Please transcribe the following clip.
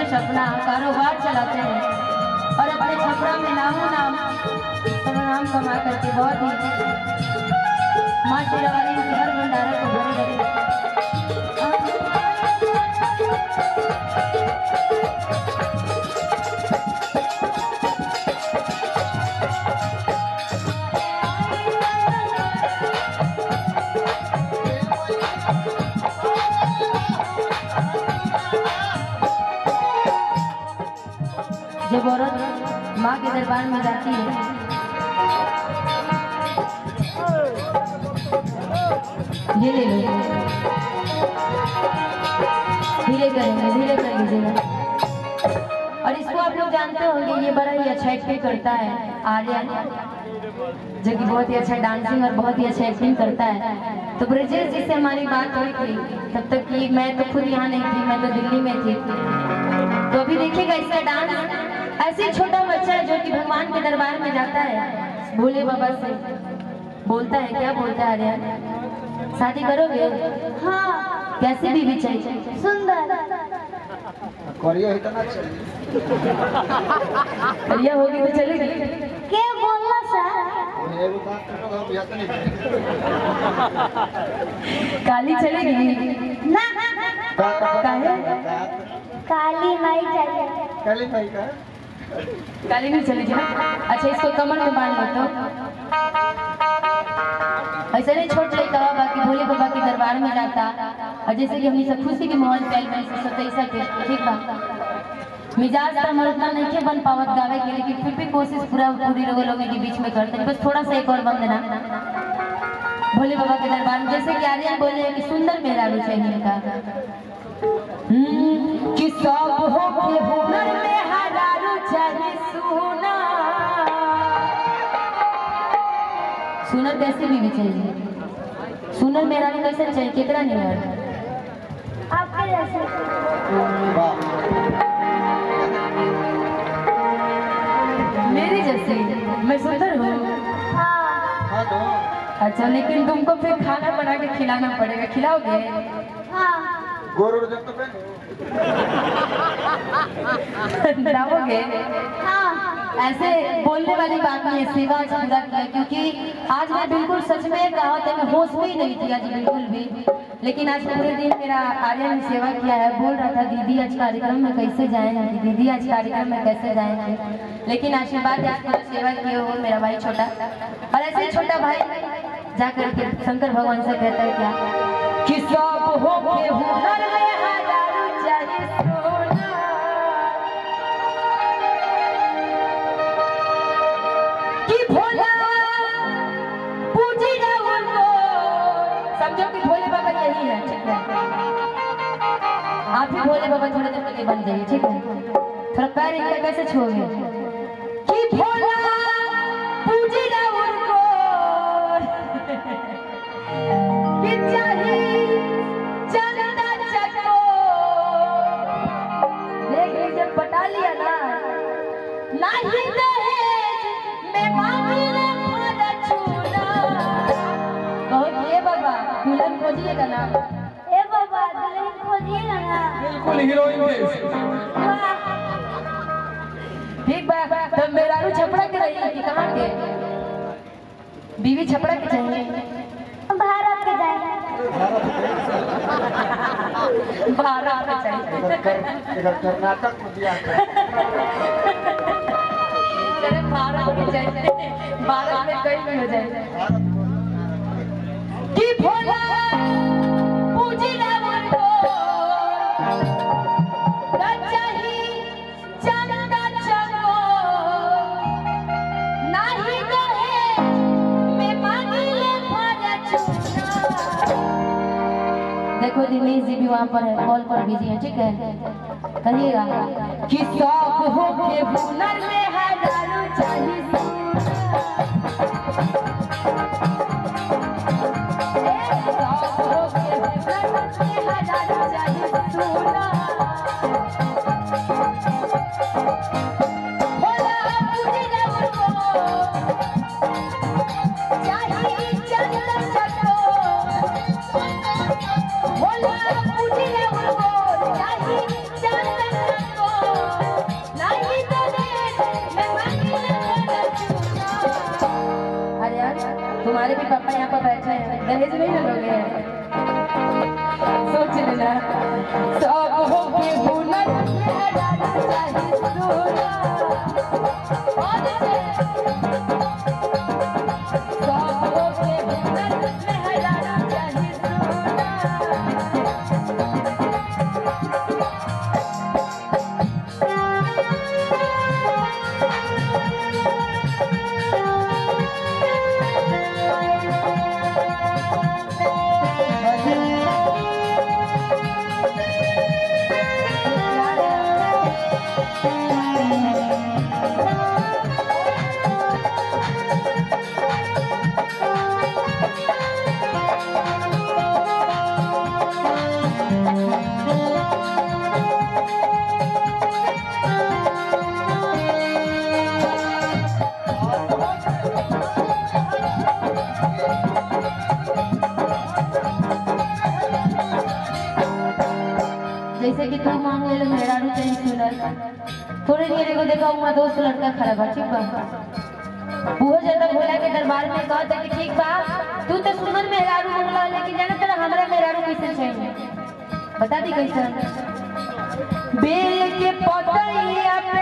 Business अपना कारोबार चलाते हैं और अपने छपरा में नाम कमा करके बहुत ही माँ शेरावाली के हर भंडारे को भरे रखे। जब औरत माँ के दरबार में जाती है ये ले लो, धीरे करेंगे, धीरे कर लीजिएगा। और इसको आप लोग जानते होंगे, ये बड़ा ही अच्छा एक्टिंग करता है आर्यन, जो कि बहुत ही अच्छा डांसिंग और बहुत ही अच्छा एक्टिंग करता है। तो ब्रजेश जी से हमारी बात हुई थी, तब तक कि मैं तो खुद यहाँ नहीं थी, मैं तो दिल्ली में थी। तो अभी देखिएगा इसका डांस। ऐसे छोटा बच्चा है जो कि भगवान के दरबार में जाता है, भोले बाबा से बोलता है, क्या बोलता है आर्यन, शादी करोगे? हाँ। कैसी बीवी चाहिए? सुंदर। करिया इतना चाहिए, करिया होगी तो चलेगी। क्या बोलना सर? काली चलेगी ना? काली नहीं चाहिए। काली भाई का काली नहीं चलेगी ना? अच्छा, इसको कमर में बांध लो तो ऐसा नहीं छोट लड़का बाकी भोले बाबा के दरबार में जाता, और जैसे कि हमने सब खुशी के माहौल फैल में सतैसा के ठीक बा मिजाज का मर्दना नहीं के बन पावत गावे के, लेकिन फिर भी कोशिश पूरी लोगों के बीच में करते हैं। बस थोड़ा सा एक और बंद देना भोले बाबा के दरबार में। जैसे कि आर्यन बोले कि सुंदर मेहरारू चाहिए का कि सब हो के हुनर में हरारू चाहिए सुना। सुनर कैसे भी चाहिए? सुनर मेहरारू कैसे चाहिए? कितना नहीं है आपके जैसे? मेरे जैसे? मैं सुंदर हूँ? हाँ। अच्छा, लेकिन तुमको फिर खाना बना के खिलाना पड़ेगा, खिलाओगे? हाँ। गोर जब तो खिलाओगे? हाँ। ऐसे बोलने वाली बात नहीं है, सेवा पूरा किया, क्योंकि आज मैं बिल्कुल सच में कहा था, मैं होश में ही नहीं थी आज बिल्कुल भी। लेकिन आज पूरे दिन मेरा आर्यन ने सेवा किया है, बोल रहा था दीदी आज कार्यक्रम में कैसे जाएंगे, दीदी आज कार्यक्रम में कैसे जाएंगे। लेकिन आशीर्वाद आज पूरा सेवा किए हो मेरा भाई छोटा। और ऐसे ही छोटा भाई जाकर के शंकर भगवान से कहता है क्या कि सब हो के हुनर में हजारू चाहिए सोना। कि भोला पूजी ना उनको, समझो कि भोले बाबा यही है, ठीक है? आप ही भोले बाबा थोड़े देर के लिए बन जाइए, ठीक है? थोड़ा पैर इनका कैसे छोड़िए कि भोला पूजी ना उनको कि चाहिए चंदा चको। देख लीजिए, पटा लिया ना, नहीं दहेज में मांगले फल छूना। कहो ये बाबा दुल्हन खोजिएगा ना? ए बाबा दुल्हन खोजिएगा ना? बिल्कुल हीरोइन के। ठीक बा, तो मेहरारू छपड़ा के रही कि कहाँ के? बीवी छपड़ा के चाहिए? भारत के जाएंगे। भारत के चाहिए। कर्नाटक में दिया अरे भारत के चाहिए, भारत में कहीं भी हो जाए। कि भोला पूजी ना उनको चाहिए चंदा चको, नहीं दहेज में मांगले फल छूना। देखो दिनेश जी भी वहाँ पर है, कॉल पर बिजी है, ठीक है? कहिएगा कि सब हो के हुनर में हजारू चाहिए सुना। भोला पूजी ना उनको चाहिए चंदा चको, भोला पूजी ना उनको चाहिए चंदा चको। तुम्हारे भी पापा यहाँ पर बैठे हैं, दहेज नहीं ना लोगे? सोच लेना। सब हो के हुनर मेहरारू चाहे सोना, और सब हो के हुनर मेहरारू चाहे सोना। जैसे कि तू मांग ले मेहरारू चाहिए सुनर, थोड़ी देर को देखा हुआ दोस्त लड़का खड़ा बा, ठीक बा? वो ज्यादा भोला के दरबार में कहता कि ठीक बा तू तो सुनर मेहरारू मांगला, लेकिन जाना तेरा हमरा मेहरारू कैसे चाहिए? बता दी कैसे? बेल के पतैया पे